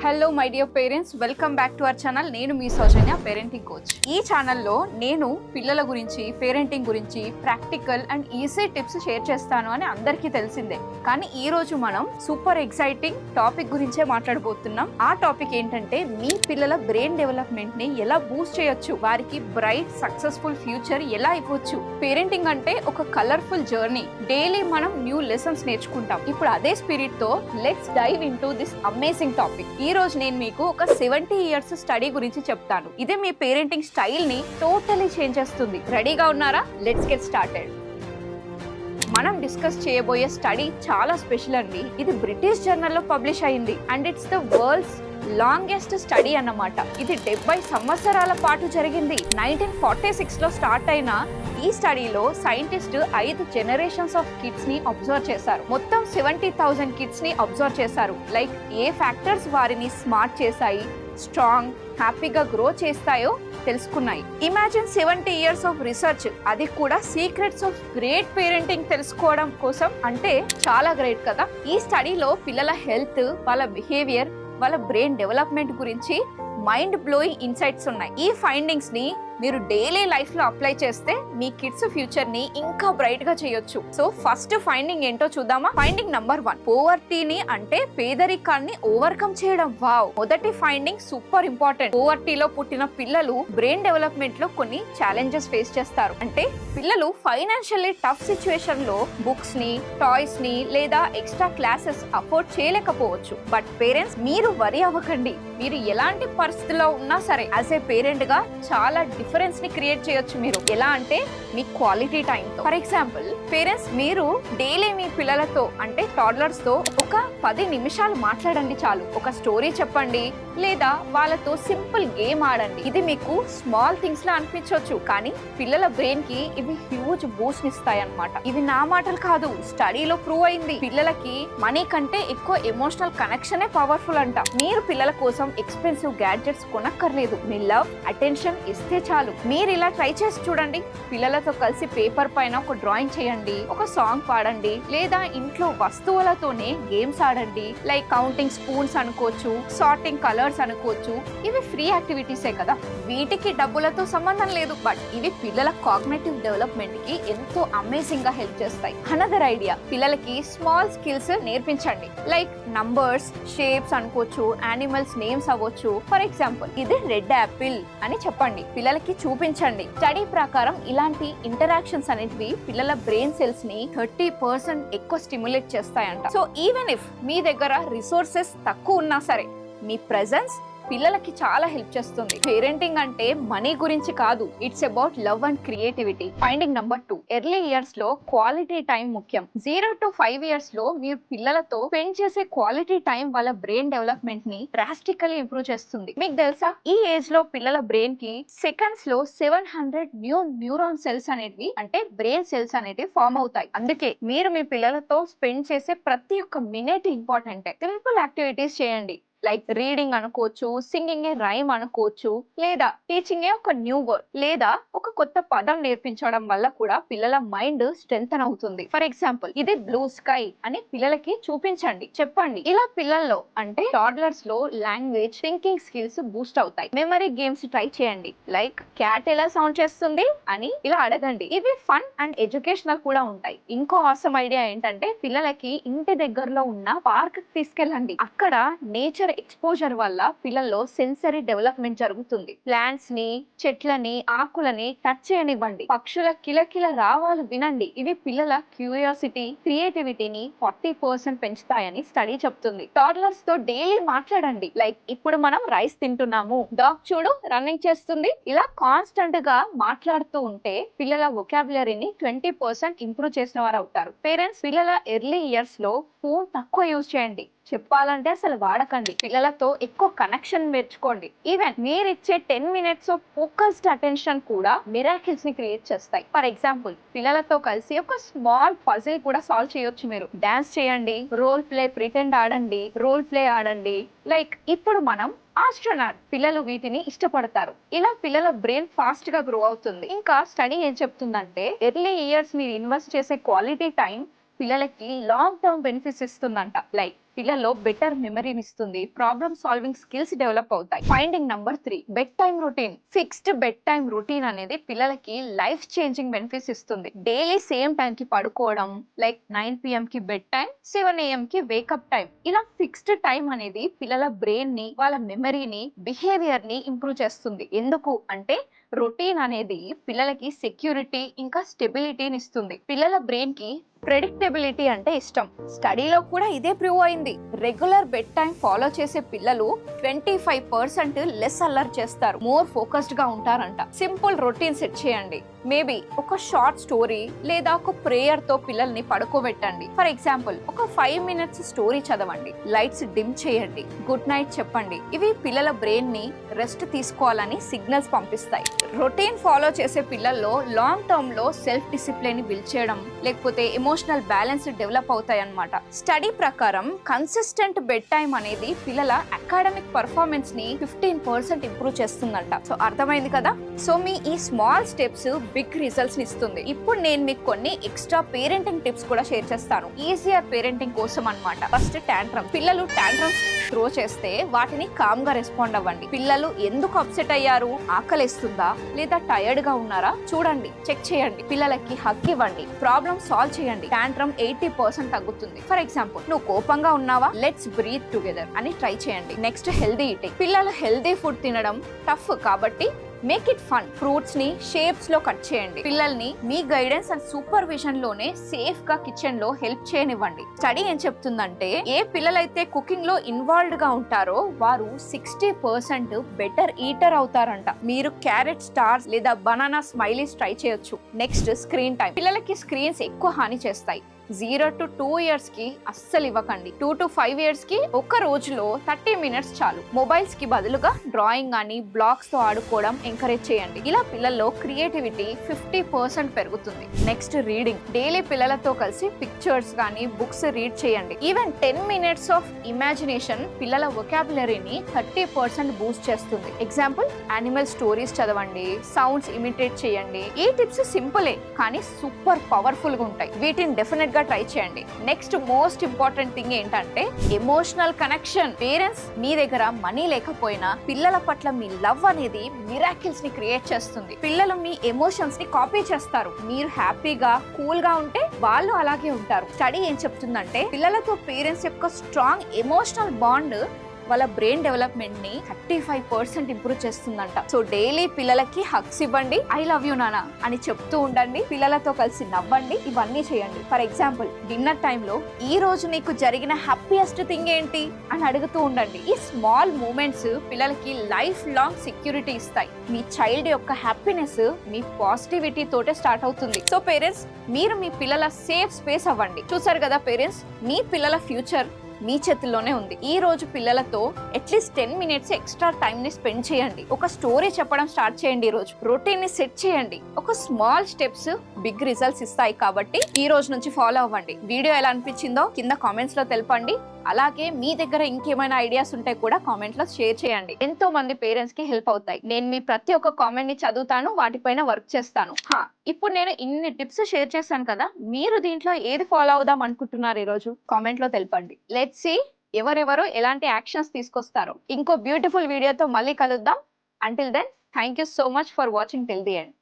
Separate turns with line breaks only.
Hello my dear parents, welcome back to our channel. నేను మీ సౌజన్య, parenting coach. ఈ ఛానల్లో నేను పిల్లల గురించి, పేరెంటింగ్ గురించి practical and easy tips share చేస్తాను అని అందరికీ తెలిసిందే. కానీ ఈ రోజు మనం సూపర్ ఎక్సైటింగ్ టాపిక్ గురించే మాట్లాడబోతున్నాం. ఆ టాపిక్ ఏంటంటే మీ పిల్లల బ్రెయిన్ డెవలప్మెంట్ ని ఎలా బూస్ట్ చేయొచ్చు, వారికి బ్రైట్ సక్సెస్ఫుల్ ఫ్యూచర్ ఎలా ఇవ్వచ్చు. పేరెంటింగ్ అంటే ఒక కలర్ఫుల్ జర్నీ. డైలీ మనం న్యూ లెసన్స్ నేర్చుకుంటాం. ఇప్పుడు అదే స్పిరిట్ తో let's dive into this amazing topic. ఈ రోజు నేను మీకు ఒక 70 years స్టడీ గురించి చెప్తాను. ఇదే మీ పేరెంటింగ్ స్టైల్ ని టోటలీ చేంజ్ చేస్తుంది. రెడీగా ఉన్నారా? Let's get started. మనం డిస్కస్ చేయబోయే స్టడీ చాలా స్పెషల్ అండి. ఇది బ్రిటిష్ జర్నల్ లో పబ్లిష్ అయింది and it's the world's longest study అన్నమాట. ఇది 70 సంవత్సరాల పాటు జరిగింది. 1946 లో స్టార్ట్ అయిన ఈ స్టడీలో సైంటిస్ట్ 5 జనరేషన్స్ ఆఫ్ కిడ్స్ ని అబ్జర్వ్ చేశారు. మొత్తం 70,000 కిడ్స్ ని అబ్జర్వ్ చేశారు. లైక్ ఏ ఫ్యాక్టర్స్ వారిని స్మార్ట్ చేశాయి, స్ట్రాంగ్, హ్యాపీగా గ్రో చేస్తాయో తెలుసుకున్నాయి. ఇమాజిన్ 70 years ఆఫ్ రీసెర్చ్, అది కూడా సీక్రెట్స్ ఆఫ్ గ్రేట్ పేరెంటింగ్ తెలుసుకోవడం కోసం. అంటే చాలా గ్రేట్ కదా. ఈ స్టడీలో పిల్లల హెల్త్, వాళ్ళ బిహేవియర్, వాళ్ళ బ్రెయిన్ డెవలప్మెంట్ గురించి మైండ్ బ్లోయింగ్ ఇన్సైట్స్ ఉన్నాయి. ఈ ఫైండింగ్స్ ని మీరు డైలీ లైఫ్ లో అప్లై చేస్తే మీ కిడ్స్ ఫ్యూచర్ ని ఇంకా బ్రైట్ గా చేయొచ్చు. సో ఫస్ట్ ఫైండింగ్ ఏంటో చూద్దామా. ఫైండింగ్ నంబర్ 1, పోవర్టీని అంటే పేదరికాన్ని ఓవర్కమ్ చేయడం. వావ్, మొదటి ఫైండింగ్ సూపర్ ఇంపార్టెంట్. పోవర్టీలో పుట్టిన పిల్లలు బ్రెయిన్ డెవలప్మెంట్ లో కొన్ని ఛాలెంజెస్ ఫేస్ చేస్తారు. అంటే పిల్లలు ఫైనాన్షియల్లీ టఫ్ సిచ్యువేషన్ లో బుక్స్ ని, టాయ్స్ ని లేదా ఎక్స్ట్రా క్లాసెస్ అఫోర్డ్ చేయలేకపోవచ్చు. బట్ పేరెంట్స్, మీరు వరి అవ్వకండి. మీరు ఎలాంటి పరిస్థితిలో ఉన్నా సరే యాజ్ ఏ పేరెంట్ గా చాలా డిఫరెన్స్ ని క్రియేట్ చేయొచ్చు. మీరు ఎలా అంటే మీ క్వాలిటీ టైం తో. ఫర్ ఎగ్జాంపుల్ పేరెంట్స్, మీరు డైలీ మీ పిల్లలతో అంటే టాడ్లర్స్ తో ఒక 10 నిమిషాలు మాట్లాడండి చాలు. ఒక స్టోరీ చెప్పండి లేదా వాళ్ళతో సింపుల్ గేమ్ ఆడండి. ఇది మీకు స్మాల్ థింగ్స్ లా అనిపించవచ్చు, కానీ పిల్లల బ్రెయిన్ కి ఇవి హ్యూజ్ బూస్ట్ ఇస్తాయి అన్నమాట. ఇవి నా మాటలు కాదు, స్టడీలో ప్రూవ్ అయింది. పిల్లలకి మనీ కంటే ఎక్కువ ఎమోషనల్ కనెక్షనే పవర్ఫుల్ అంట. మీరు పిల్లల కోసం ఎక్స్పెన్సివ్ గ్యాడ్జెట్స్ కొనక్కర్లేదు. మీ లవ్, అటెన్షన్ ఇస్తే చాలు. మీరు ఇలా ట్రై చేసి చూడండి. పిల్లలతో కలిసి పేపర్ పైన ఒక డ్రాయింగ్ చేయండి, ఒక సాంగ్ పాడండి లేదా ఇంట్లో వస్తువులతోనే గేమ్స్ ఆడండి. లైక్ కౌంటింగ్ స్పూన్స్ అనుకోవచ్చు, సార్టింగ్ కలర్స్ అనుకోవచ్చు. ఇవి ఫ్రీ యాక్టివిటీసే కదా, వీటికి డబ్బులతో సంబంధం లేదు. బట్ ఇవి పిల్లల కాగ్నిటివ్ డెవలప్మెంట్ కి ఎంతో అమేజింగ్ గా హెల్ప్ చేస్తాయి. అనదర్ ఐడియా, పిల్లలకి స్మాల్ స్కిల్స్ నేర్పించండి. లైక్ నంబర్స్, షేప్స్ అనుకోవచ్చు, యానిమల్స్ నేమ్స్ అవ్వచ్చు. ఫర్ ఎగ్జాంపుల్, ఇది రెడ్ యాపిల్ అని చెప్పండి, పిల్లలకి చూపించండి. స్టడీ ప్రకారం ఇలాంటి ఇంటరాక్షన్స్ అనేటివి పిల్లల బ్రెయిన్ సెల్స్ ని 30% ఎక్కువ స్టిమ్యులేట్ చేస్తాయంట. సో ఈవెన్ ఇఫ్ మీ దగ్గర రిసోర్సెస్ తక్కువ ఉన్నా సరే, మీ ప్రెజెన్స్ పిల్లలకి చాలా హెల్ప్ చేస్తుంది. పేరెంటింగ్ అంటే మనీ గురించి కాదు, it's about love and creativity. Finding number 2, early years లో క్వాలిటీ టైం ముఖ్యం. 0 to 5 years లో మీరు పిల్లలతో స్పెండ్ చేసే క్వాలిటీ టైం వాళ్ళ బ్రెయిన్ డెవలప్మెంట్ ని డ్రాస్టికల్లీ ఇంప్రూవ్ చేస్తుంది. మీకు తెలుసా, ఈ ఏజ్ లో పిల్లల బ్రెయిన్ కి సెకండ్స్ లో 700 న్యూరాన్ సెల్స్ అనేవి, అంటే బ్రెయిన్ సెల్స్ అనేవి ఫామ్ అవుతాయి. అందుకే మీరు మీ పిల్లలతో స్పెండ్ చేసే ప్రతి ఒక్క మినిట్ ఇంపార్టెంట్. సింపుల్ యాక్టివిటీస్ చేయండి. లైక్ రీడింగ్ అనుకోవచ్చు, సింగింగ్ ఏ రైమ్ అనుకోవచ్చు, లేదా టీచింగ్ ఏ ఒక న్యూ వర్డ్, లేదా ఒక కొత్త పదం నేర్పించడం వల్ల కూడా పిల్లల మైండ్ స్ట్రెంథెన్ అవుతుంది. ఫర్ ఎగ్జాంపుల్, ఇది బ్లూ స్కై అని పిల్లలకి చూపించండి, చెప్పండి. ఇలా పిల్లల్లో అంటే టాడ్లర్స్ లో లాంగ్వేజ్, థింకింగ్ స్కిల్స్ బూస్ట్ అవుతాయి. మెమరీ గేమ్స్ ట్రై చేయండి. లైక్ క్యాట్ ఎలా సౌండ్ చేస్తుంది అని ఇలా అడగండి. ఇవి ఫన్ అండ్ ఎడ్యుకేషనల్ కూడా ఉంటాయి. ఇంకో ఆసమ్ ఐడియా ఏంటంటే, పిల్లలకి ఇంటి దగ్గరలో ఉన్న పార్క్ తీసుకెళ్ళండి. అక్కడ నేచర్ ఎక్స్పోజర్ వల్ల పిల్లల్లో సెన్సరీ డెవలప్మెంట్ జరుగుతుంది. ప్లాంట్స్ ని, చెట్లని, ఆకులని టచ్ చేయనివ్వండి. పక్షుల కిలకిల రావాలు వినండి. ఇవి పిల్లల క్యూరియాసిటీ, క్రియేటివిటీని 40% పెంచుతాయని స్టడీ చెప్తుంది. టాడ్లర్స్ తో డైలీ మాట్లాడండి. లైక్, ఇప్పుడు మనం రైస్ తింటున్నాము, డాగ్ చూడు రన్నింగ్ చేస్తుంది. ఇలా కాన్స్టెంట్ గా మాట్లాడుతూ ఉంటే పిల్లల వొకాబులరీని 20% ఇంప్రూవ్ చేసిన వారు అవుతారు. పేరెంట్స్, పిల్లల ఎర్లీ ఇయర్స్ లో ఫోన్ తక్కువ యూజ్ చేయండి. చెప్పాలంటే అసలు వాడకండి. పిల్లలతో ఎక్కువ కనెక్షన్ పెంచుకోండి. ఈవెన్ మీరు ఇచ్చే 10 minutes ఆఫ్ ఫోకస్డ్ అటెన్షన్ కూడా మిరాకిల్స్ ని క్రియేట్ చేస్తాయి. ఫర్ ఎగ్జాంపుల్, పిల్లలతో కలిసి ఒక స్మాల్ పజిల్ కూడా సాల్వ్ చేయొచ్చు. మీరు డాన్స్ చేయండి, రోల్ ప్లే ప్రిటెండ్ ఆడండి, రోల్ ప్లే ఆడండి. లైక్, ఇప్పుడు మనం ఆస్ట్రోనాట్, పిల్లలు వీటిని ఇష్టపడతారు. ఇలా పిల్లల బ్రెయిన్ ఫాస్ట్ గా గ్రో అవుతుంది. ఇంకా స్టడీ ఏం చెప్తుందంటే, ఎర్లీ ఇయర్స్ మీరు ఇన్వెస్ట్ చేసే క్వాలిటీ టైం పిల్లలకి లాంగ్ టర్మ్ బెనిఫిట్స్ ఇస్తుందంట. లైక్ పిల్లల్లో బెటర్ మెమరీని ఇస్తుంది, ప్రాబ్లమ్ సాల్వింగ్ స్కిల్స్ డెవలప్ అవుతాయి. Finding number 3, bed time routine. Fixed bed time routine అనేది పిల్లలకి లైఫ్ చేంజింగ్ బెనిఫిట్స్ ఇస్తుంది. డైలీ సేమ్ టైం కి పడుకోవడం, లైక్ 9 PM కి బెడ్ టైం, 7 AM కి వేకప్ టైం. ఇలా ఫిక్స్డ్ టైం అనేది పిల్లల బ్రెయిన్ ని, వాళ్ళ మెమరీని, బిహేవియర్ ని ఇంప్రూవ్ చేస్తుంది. ఎందుకు అంటే రొటీన్ అనేది పిల్లలకి సెక్యూరిటీ ఇంకా స్టెబిలిటీని ఇస్తుంది. పిల్లల బ్రెయిన్ కి ప్రెడిక్టబిలిటీ అంటే ఇష్టం. స్టడీలో కూడా ఇదే ప్రూవ్ అయింది. రెగ్యులర్ బెడ్ టైం ఫాలో చేసే పిల్లలు 25% లెస్ అల్లర్ చేస్తారు, మోర్ ఫోకస్డ్ గా ఉంటారంట. సింపుల్ రొటీన్ సెట్ చేయండి. మేబీ ఒక షార్ట్ స్టోరీ లేదా ఒక ప్రేయర్ తో పిల్లల్ని పడుకోబెట్టండి. ఫర్ ఎగ్జాంపుల్ ఒక 5 minutes స్టోరీ చదవండి, లైట్స్ డిమ్ చేయండి, గుడ్ నైట్ చెప్పండి. ఇవి పిల్లల బ్రెయిన్ ని రెస్ట్ తీసుకోవాలని సిగ్నల్స్ పంపిస్తాయి. రొటీన్ ఫాలో చేసే పిల్లల్లో లాంగ్ టర్మ్ లో సెల్ఫ్ డిసిప్లిన్ బిల్డ్ చేయడం, లేకపోతే ఎమోషనల్ బ్యాలెన్స్ డెవలప్ అవుతాయి అన్నమాట. స్టడీ ప్రకారం కన్సిస్టెంట్ బెడ్ టైం అనేది పిల్లల అకాడమిక్ పర్ఫార్మెన్స్ ని 15% ఇంప్రూవ్ చేస్తుందంట. సో అర్థమైంది కదా. సో మీ ఈ స్మాల్ స్టెప్స్ బిగ్ రిజల్ట్స్ ఇస్తుంది. ఇప్పుడు నేను మీకు కొన్ని ఎక్స్ట్రా పేరెంటింగ్ టిప్స్ కూడా షేర్ చేస్తాను, ఈజియర్ పేరెంటింగ్ కోసం అన్నమాట. ఫస్ట్ టాంట్రమ్. పిల్లలు టాంట్రమ్స్ త్రో చేస్తే వాటిని కామ్ గా రెస్పాండ్ అవ్వండి. పిల్లలు ఎందుకు అప్సెట్ అయ్యారు, ఆకలిస్తుందా లేదా టైర్డ్ గా ఉన్నారా చూడండి, చెక్ చేయండి. పిల్లలకి హగ్ ఇవ్వండి, ప్రాబ్లమ్ సాల్వ్ చేయండి. టాంట్రమ్ 80% తగ్గుతుంది. ఫర్ ఎగ్జాంపుల్ నువ్వు కోపంగా ఉన్నావా, లెట్స్ బ్రీత్ టుగెదర్ అని ట్రై చేయండి. Next healthy eating. పిల్లలు హెల్దీ ఫుడ్ తినడం టఫ్ కాబట్టి మేక్ ఇట్ ఫన్. ఫ్రూట్స్ ని షేప్స్ లో కట్ చేయండి. పిల్లల్ని మీ గైడెన్స్ అండ్ సూపర్విజన్ లోనే సేఫ్ గా కిచెన్ లో హెల్ప్ చేయనివ్వండి. స్టడీ ఏం చెప్తుందంటే ఏ పిల్లలైతే కుకింగ్ లో ఇన్వాల్వ్డ్ గా ఉంటారో వారు 60% బెటర్ ఈటర్ అవుతారంట. మీరు క్యారెట్ స్టార్స్ లేదా బనానా స్మైలీస్ ట్రై చేయొచ్చు. Next screen time. పిల్లలకి స్క్రీన్స్ ఎక్కువ హాని చేస్తాయి. 0 to 2 years కి అస్సలు ఇవ్వకండి. 2 to 5 years కి ఒక రోజులో 30 minutes చాలు. మొబైల్స్ కి బదులుగా డ్రాయింగ్ కానీ బ్లాక్స్ తో ఆడుకోవడం ఎంకరేజ్ చేయండి. ఇలా పిల్లల్లో క్రియేటివిటీ 50% పెరుగుతుంది. Next reading. డైలీ పిల్లలతో కలిసి పిక్చర్స్ కానీ బుక్స్ రీడ్ చేయండి. ఈవెన్ 10 minutes ఆఫ్ ఇమాజినేషన్ పిల్లల వొకాబులరీని 30% బూస్ట్ చేస్తుంది. ఎగ్జాంపుల్ యానిమల్ స్టోరీస్ చదవండి, సౌండ్స్ ఇమిటేట్ చేయండి. ఈ టిప్స్ సింపులే కానీ సూపర్ పవర్ఫుల్ గా ఉంటాయి. వీటిని డెఫినెట్ గా ట్రై చేయండి. నెక్స్ట్ మోస్ట్ ఇంపార్టెంట్ థింగ్ ఏంటంటే ఎమోషనల్ కనెక్షన్. పేరెంట్స్ మీ దగ్గర మనీ లేకపోయినా పిల్లల పట్ల మీ లవ్ అనేది మిరాకిల్స్ ని క్రియేట్ చేస్తుంది. పిల్లలు మీ ఎమోషన్స్ ని కాపీ చేస్తారు. మీరు హ్యాపీగా కూల్ గా ఉంటే వాళ్ళు అలాగే ఉంటారు. స్టడీ ఏం చెప్తుందంటే పిల్లలతో పేరెంట్స్ యొక్క స్ట్రాంగ్ ఎమోషనల్ బాండ్ వాళ్ళ బ్రెయిన్ డెవలప్మెంట్ ని 35% ఇంప్రూవ్ చేస్తుందంట. సో డైలీ పిల్లలకి హగ్స్ ఇవ్వండి, ఐ లవ్ యూ నానా అని చెప్తూ ఉండండి. పిల్లలతో కలిసి నవ్వండి. ఇవన్నీ చేయండి. ఫర్ ఎగ్జాంపుల్ డిన్నర్ టైంలో ఈ రోజు నీకు జరిగిన హ్యాపీయెస్ట్ థింగ్ ఏంటి అని అడుగుతూ ఉండండి. ఈ స్మాల్ మూమెంట్స్ పిల్లలకి లైఫ్ లాంగ్ సెక్యూరిటీ ఇస్తాయి. మీ చైల్డ్ యొక్క హ్యాపీనెస్ మీ పాజిటివిటీ తోటే స్టార్ట్ అవుతుంది. సో పేరెంట్స్ మీరు మీ పిల్లల సేఫ్ స్పేస్ అవ్వండి. చూసారు కదా పేరెంట్స్, మీ పిల్లల ఫ్యూచర్ మీ చేతుల్లోనే ఉంది. ఈ రోజు పిల్లలతో అట్లీస్ట్ 10 minutes ఎక్స్ట్రా టైం ని స్పెండ్ చేయండి. ఒక స్టోరీ చెప్పడం స్టార్ట్ చేయండి. ఈ రోజు రొటీన్ ని సెట్ చేయండి. ఒక స్మాల్ స్టెప్స్ బిగ్ రిజల్ట్స్ ఇస్తాయి కాబట్టి ఈ రోజు నుంచి ఫాలో అవ్వండి. వీడియో ఎలా అనిపించిందో కింద కామెంట్స్ లో తెలపండి. అలాగే మీ దగ్గర ఇంకేమైనా ఐడియాస్ ఉంటే కూడా కామెంట్ లో షేర్ చేయండి. ఎంతో మంది పేరెంట్స్ కి హెల్ప్ అవుతాయి. నేను మీ ప్రతి ఒక్క కామెంట్ ని చదువుతాను, వాటిపైన వర్క్ చేస్తాను. ఇప్పుడు నేను ఇన్ని టిప్స్ షేర్ చేశాను కదా, మీరు దీంట్లో ఏది ఫాలో అవుదాం అనుకుంటున్నారు ఈ రోజు కామెంట్ లో తెలపండి. లెట్స్ సీ ఎవరెవరు ఎలాంటి యాక్షన్స్ తీసుకొస్తారో. ఇంకో బ్యూటిఫుల్ వీడియోతో మళ్ళీ కలుద్దాం. Until then thank you so much for watching till the end.